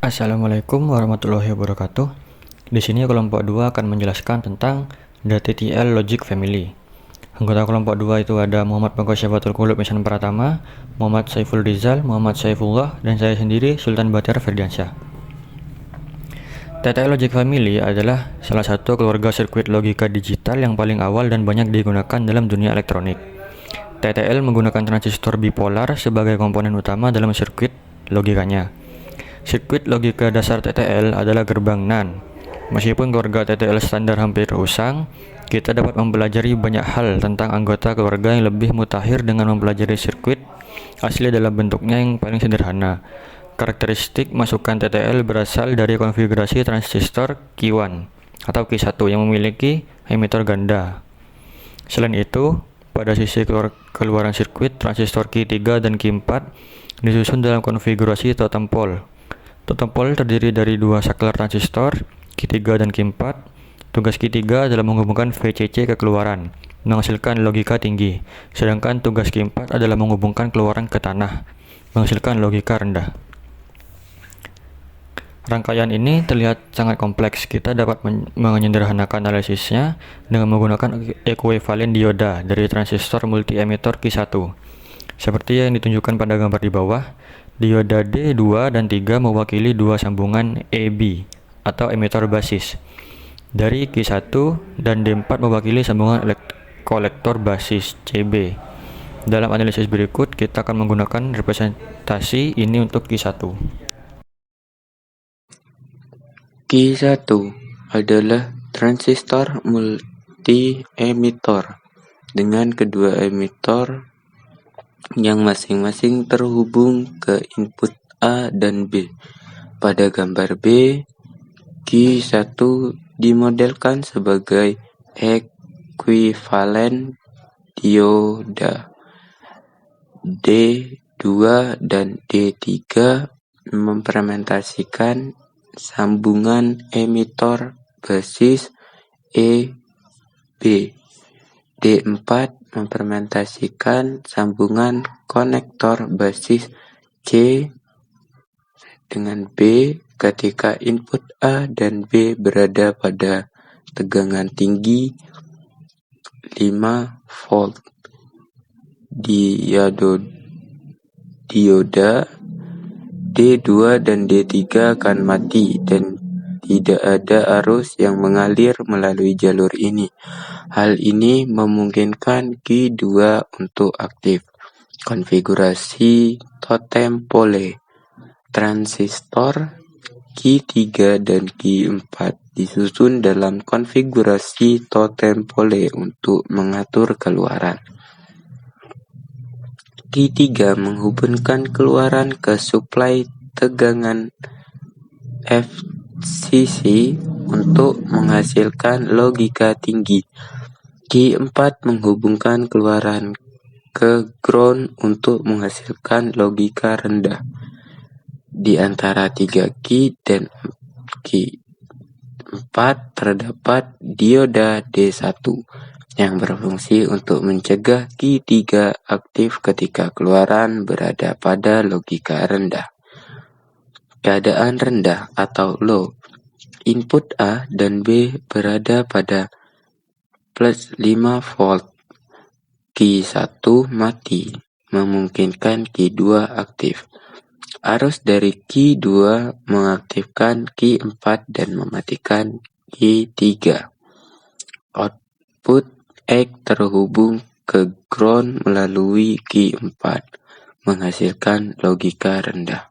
Assalamualaikum warahmatullahi wabarakatuh. Di sini kelompok 2 akan menjelaskan tentang DTTL Logic Family. Anggota kelompok 2 itu ada Muhammad Pengkosyafatul Qulub Ihsan Pratama, Muhammad Saiful Rizal, Muhammad Saifullah, dan saya sendiri Sultan Batyar Ferdiansyah. TTL Logic Family adalah salah satu keluarga sirkuit logika digital yang paling awal dan banyak digunakan dalam dunia elektronik. TTL menggunakan transistor bipolar sebagai komponen utama dalam sirkuit logikanya. Sirkuit logika dasar TTL adalah gerbang NAND. Meskipun keluarga TTL standar hampir usang, kita dapat mempelajari banyak hal tentang anggota keluarga yang lebih mutakhir dengan mempelajari sirkuit asli dalam bentuknya yang paling sederhana. Karakteristik masukan TTL berasal dari konfigurasi transistor Q1 atau Q1 yang memiliki emitter ganda. Selain itu, pada sisi keluaran sirkuit, transistor Q3 dan Q4 disusun dalam konfigurasi totem pole. Totem pole terdiri dari dua saklar transistor, Q3 dan Q4. Tugas Q3 adalah menghubungkan VCC ke keluaran, menghasilkan logika tinggi, sedangkan tugas Q4 adalah menghubungkan keluaran ke tanah, menghasilkan logika rendah. Rangkaian ini terlihat sangat kompleks. Kita dapat menyederhanakan analisisnya dengan menggunakan ekuivalen dioda dari transistor multi-emitter Q1. Seperti yang ditunjukkan pada gambar di bawah, dioda D2 dan 3 mewakili dua sambungan AB atau emitter basis. Dari Q1 dan D4 mewakili sambungan kolektor basis CB. Dalam analisis berikut, kita akan menggunakan representasi ini untuk Q1. Q1 adalah transistor multi-emitter dengan kedua emitter yang masing-masing terhubung ke input A dan B. Pada gambar B, Q1 dimodelkan sebagai ekuivalen dioda. D2 dan D3 mempresentasikan sambungan emitter basis EB. D4 mempresentasikan sambungan konektor basis C dengan B ketika input A dan B berada pada tegangan tinggi 5 volt. Dioda D2 dan D3 akan mati dan tidak ada arus yang mengalir melalui jalur ini. Hal ini memungkinkan Q2 untuk aktif. Konfigurasi totem pole. Transistor Q3 dan Q4 disusun dalam konfigurasi totem pole untuk mengatur keluaran. Q3 menghubungkan keluaran ke suplai tegangan FCC untuk menghasilkan logika tinggi. Q4 menghubungkan keluaran ke ground untuk menghasilkan logika rendah. Di antara 3 Q dan Q4 terdapat dioda D1 yang berfungsi untuk mencegah Q3 aktif ketika keluaran berada pada logika rendah. Keadaan rendah atau low. Input A dan B berada pada plus 5 volt. Q1 mati, memungkinkan Q2 aktif. Arus dari Q2 mengaktifkan Q4 dan mematikan Q3. Output X terhubung ke ground melalui Q4, menghasilkan logika rendah.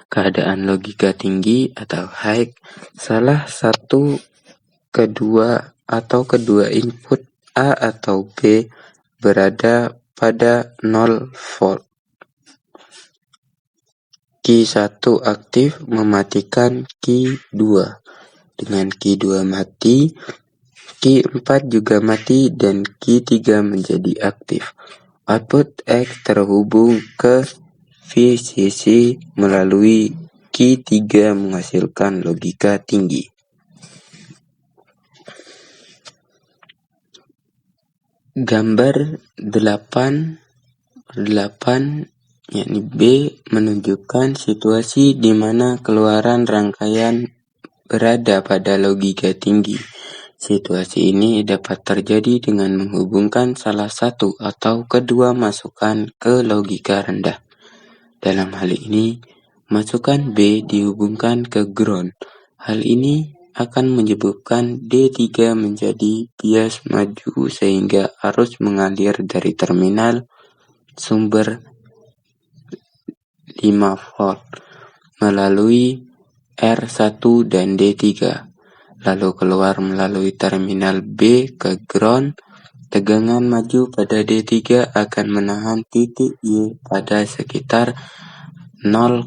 Keadaan logika tinggi atau high, salah satu kedua input A atau B berada pada 0 volt. Q1 aktif mematikan Q2. Dengan Q2 mati, Q4 juga mati dan Q3 menjadi aktif. Output X terhubung ke VCC melalui Q3 menghasilkan logika tinggi. Gambar 8 yakni B menunjukkan situasi di mana keluaran rangkaian berada pada logika tinggi. Situasi ini dapat terjadi dengan menghubungkan salah satu atau kedua masukan ke logika rendah. Dalam hal ini, masukan B dihubungkan ke ground. Hal ini akan menyebabkan D3 menjadi bias maju sehingga arus mengalir dari terminal sumber 5 volt melalui R1 dan D3, lalu keluar melalui terminal B ke ground. Tegangan maju pada D3 akan menahan titik Y pada sekitar 0,7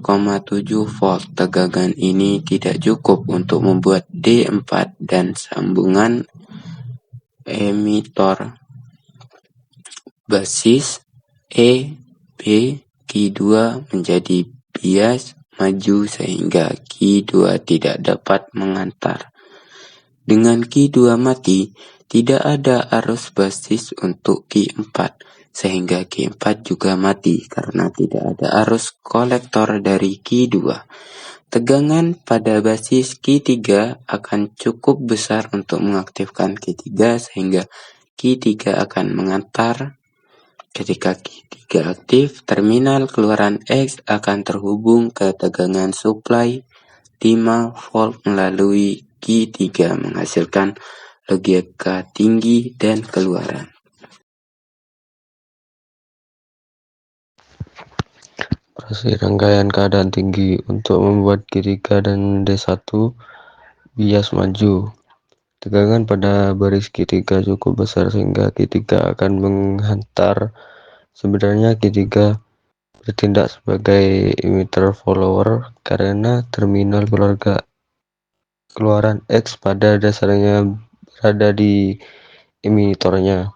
volt. Tegangan ini tidak cukup untuk membuat D4 dan sambungan emitor basis E, B, Q2 menjadi bias maju sehingga Q2 tidak dapat mengantar. Dengan Q2 mati, tidak ada arus basis untuk Q4, sehingga Q4 juga mati karena tidak ada arus kolektor dari Q2. Tegangan pada basis Q3 akan cukup besar untuk mengaktifkan Q3 sehingga Q3 akan mengantar. Ketika Q3 aktif, terminal keluaran X akan terhubung ke tegangan supply 5 volt melalui Q3 menghasilkan logika tinggi dan keluaran. Operasi rangkaian keadaan tinggi untuk membuat Q3 dan D1 bias maju. Tegangan pada baris Q3 cukup besar sehingga Q3 akan menghantar. Sebenarnya Q3 bertindak sebagai emitter follower karena terminal keluaran X pada dasarnya berada di emitornya.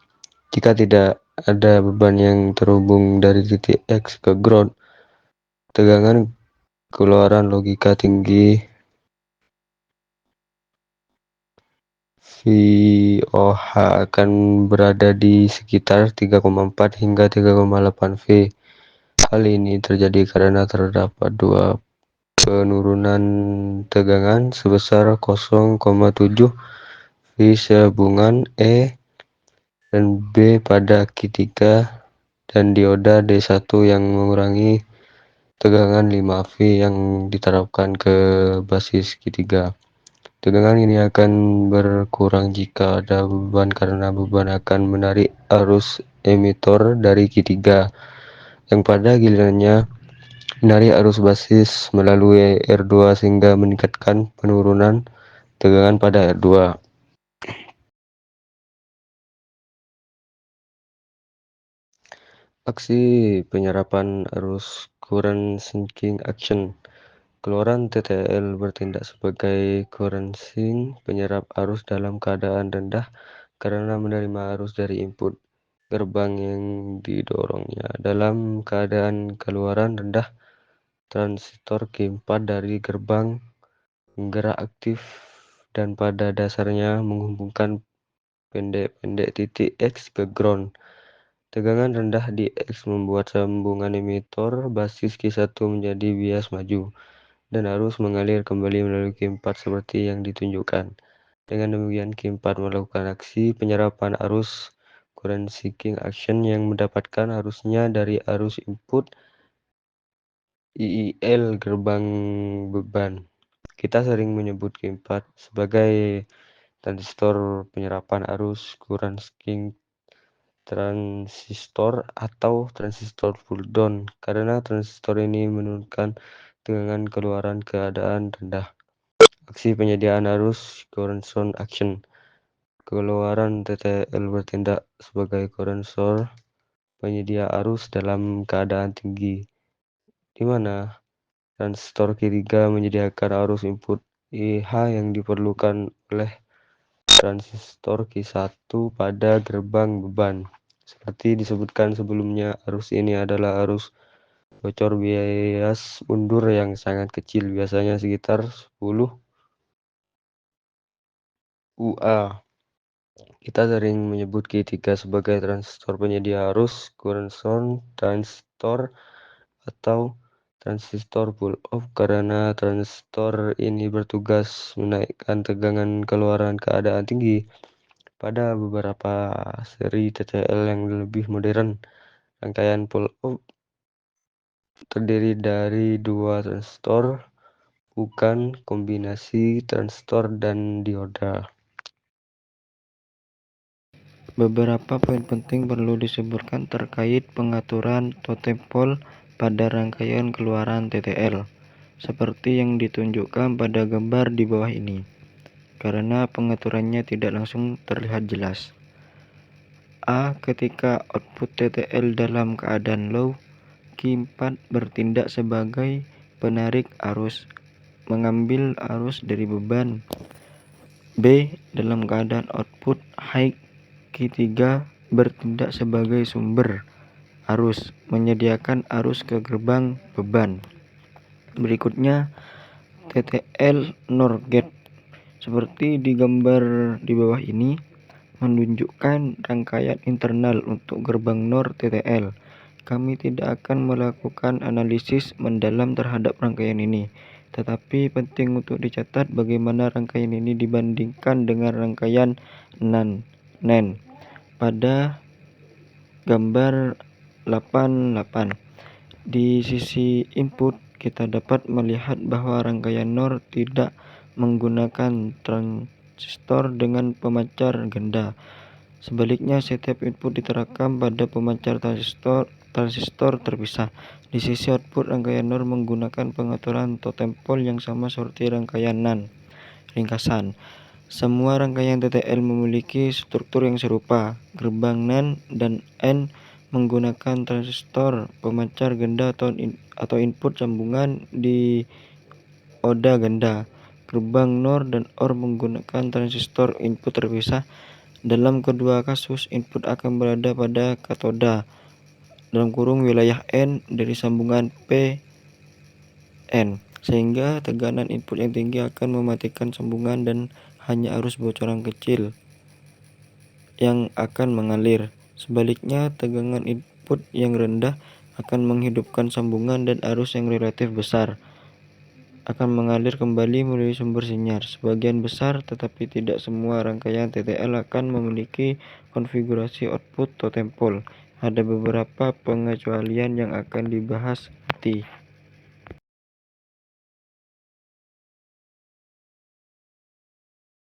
Jika tidak ada beban yang terhubung dari titik X ke ground, tegangan keluaran logika tinggi VOH akan berada di sekitar 3,4 hingga 3,8 V. Hal ini terjadi karena terdapat dua penurunan tegangan sebesar 0,7 V sambungan E dan B pada Q3 dan dioda D1 yang mengurangi tegangan 5 V yang diterapkan ke basis Q3. Tegangan ini akan berkurang jika ada beban karena beban akan menarik arus emitor dari Q3 yang pada gilirannya menarik arus basis melalui R2 sehingga meningkatkan penurunan tegangan pada R2. Aksi penyerapan arus current sinking action. Keluaran TTL bertindak sebagai current sink penyerap arus dalam keadaan rendah karena menerima arus dari input gerbang yang didorongnya. Dalam keadaan keluaran rendah, transistor Q4 dari gerbang menggerak aktif dan pada dasarnya menghubungkan pendek-pendek titik X ke ground. Tegangan rendah di X membuat sambungan emitor basis Q1 menjadi bias maju dan arus mengalir kembali melalui Q4 seperti yang ditunjukkan. Dengan demikian, Q4 melakukan aksi penyerapan arus current sinking action yang mendapatkan arusnya dari arus input IIL gerbang beban. Kita sering menyebut Q4 sebagai transistor penyerapan arus current sinking transistor atau transistor pull down karena transistor ini menurunkan tegangan keluaran keadaan rendah. Aksi penyediaan arus current source action. Keluaran TTL bertindak sebagai current source penyedia arus dalam keadaan tinggi, di mana transistor Q3 menyediakan arus input IH yang diperlukan oleh transistor Q1 pada gerbang beban. Seperti disebutkan sebelumnya, arus ini adalah arus bocor bias mundur yang sangat kecil, biasanya sekitar 10 UA. Kita sering menyebut Q3 sebagai transistor penyedia arus current source transistor atau transistor pull-off karena transistor ini bertugas menaikkan tegangan keluaran keadaan tinggi. Pada beberapa seri TTL yang lebih modern, rangkaian pull-off terdiri dari dua transistor, bukan kombinasi transistor dan dioda. Beberapa poin penting perlu disebutkan terkait pengaturan totem pole pada rangkaian keluaran TTL, seperti yang ditunjukkan pada gambar di bawah ini, karena pengaturannya tidak langsung terlihat jelas. A. Ketika output TTL dalam keadaan low, Q4 bertindak sebagai penarik arus, mengambil arus dari beban. B. Dalam keadaan output high, Q3 bertindak sebagai sumber arus, menyediakan arus ke gerbang beban. Berikutnya, TTL NOR gate, seperti di gambar di bawah ini, menunjukkan rangkaian internal untuk gerbang NOR TTL. Kami tidak akan melakukan analisis mendalam terhadap rangkaian ini, tetapi penting untuk dicatat bagaimana rangkaian ini dibandingkan dengan rangkaian NAND pada gambar 88. Di sisi input, kita dapat melihat bahwa rangkaian NOR tidak menggunakan transistor dengan pemancar ganda. Sebaliknya, setiap input diterakam pada pemancar transistor terpisah. Di sisi output, rangkaian NOR menggunakan pengaturan totem pole yang sama seperti rangkaian NAND. Ringkasan, semua rangkaian TTL memiliki struktur yang serupa. Gerbang NAND dan N menggunakan transistor pemancar ganda atau input sambungan dioda ganda. Gerbang NOR dan OR menggunakan transistor input terpisah. Dalam kedua kasus, input akan berada pada katoda (wilayah N) dari sambungan P-N, sehingga tekanan input yang tinggi akan mematikan sambungan dan hanya arus bocoran kecil yang akan mengalir. Sebaliknya, tegangan input yang rendah akan menghidupkan sambungan dan arus yang relatif besar akan mengalir kembali melalui sumber sinyal. Sebagian besar, tetapi tidak semua rangkaian TTL akan memiliki konfigurasi output totem pole. Ada beberapa pengecualian yang akan dibahas nanti.